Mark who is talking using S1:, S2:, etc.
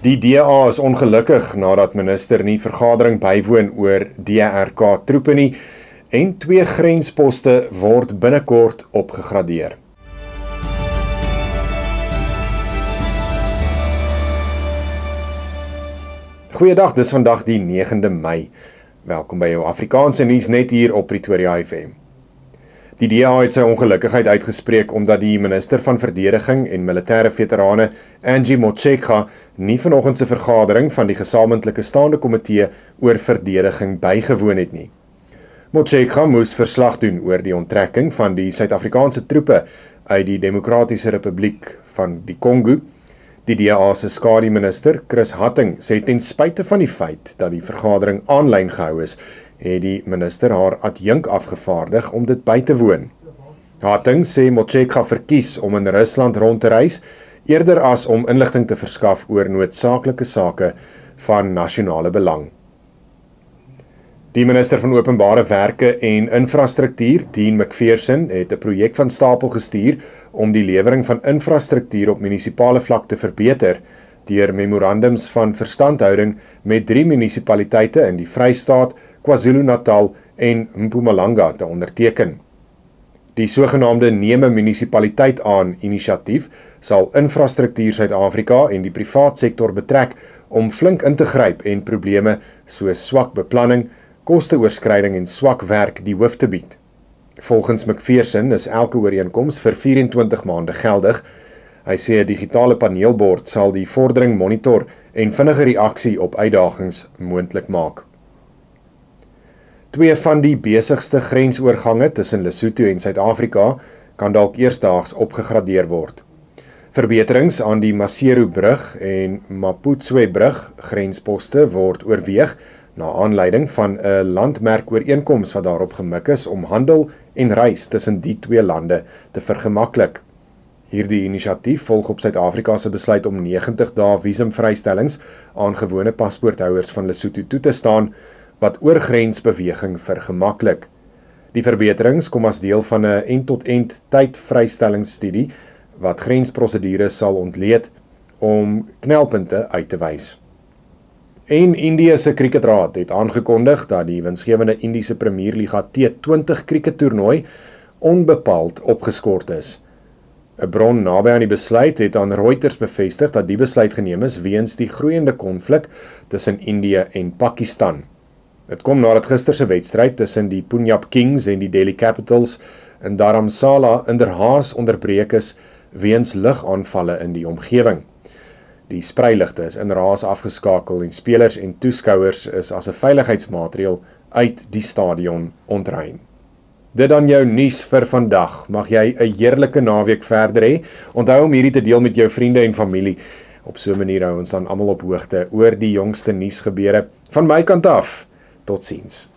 S1: Die DA is ongelukkig nadat minister nie vergadering bywoon oor DRK troepe nie en 2 grensposte word binnekort opgegradeer. Goeiedag, dis vandag die 9de Mei. Welkom by jou Afrikaanse nuus net hier op Pretoria FM. Die DA het sy ongelukkigheid uitgespreek omdat die minister van Verdediging en Militêre Veterane, Angie Motshekga, nie vanoggend se vergadering van die gesamentlike staande komitee oor verdediging bygewoon het nie. Motshekga moes verslag doen oor die onttrekking van die Suid-Afrikaanse troepe uit die Demokratiese Republiek van die Kongo. Die DA se skademinister, Chris Hattingh, sê ten spyte van die feit dat die vergadering aanlyn gehou is, het die minister haar adjunk afgevaardig om dit by te woon. Hattingh sê Motshekga verkies om in Rusland rond te reis, eerder as om inligting te verskaf oor noodsaaklike sake van nasionale belang. Die minister van Openbare Werke en Infrastruktuur, Dean McPherson, het 'n projek van stapel gestuur om die lewering van infrastruktuur op munisipale vlak te verbeter, deur memorandums van verstandhouding met 3 munisipaliteite in die Vrystaat, KwaZulu-Natal en Mpumalanga te onderteken. Die sogenaamde Neem 'n Munisipaliteit aan inisiatief sal Infrastruktuur Suid-Afrika en die privaat sektor betrek om flink in te gryp en probleme soos swak beplanning, kosteoorskryding en swak werk die hoof te bied. Volgens McPherson is elke ooreenkoms vir 24 maande geldig. Hy sê 'n digitale paneelbord sal die vordering monitor en vinnige reaksie op uitdagings moontlik maak. 2 van die besigste grensoorgange tussen Lesotho en Suid-Afrika kan dalk eersdaags opgegradeer word. Verbeterings aan die Maseru-brug en Maputswe-brug grensposte word oorweeg na aanleiding van 'n landmerkooreenkoms wat daarop gemik is om handel en reis tussen die 2 lande te vergemaklik. Hierdie inisiatief volg op Suid-Afrika se besluit om 90 dae visumvrystellings aan gewone paspoorthouers van Lesotho toe te staan, wat oorgrensbeweging vergemaklik. Die verbeterings kom as deel van 'n end-tot-end tydvrystellingsstudie wat grensprosedures sal ontleed om knelpunte uit te wys. En Indië se kriketraad het aangekondig dat die winsgewende Indiese Premierliga T20 krikettoernooi onbepaald opgeskort is. 'n Bron naby aan die besluit het aan Reuters bevestig dat die besluit geneem is weens die groeiende konflik tussen Indië en Pakistan. Dit kom nadat gister se wedstryd tussen die Punjab Kings en die Delhi Capitals in Dharamsala inderhaas onderbreek is weens lugaanvalle in die omgewing. Die spreiligte is inderhaas afgeskakel en spelers en toeskouers is as 'n veiligheidsmaatreël uit die stadion ontruim. Dit dan jou nuus vir vandag. Mag jy 'n heerlike naweek verder hê. Onthou om hierdie te deel met jou vriende en familie. Op so 'n manier hou ons dan almal op hoogte oor die jongste nuusgebeure. Van my kant af, totsiens.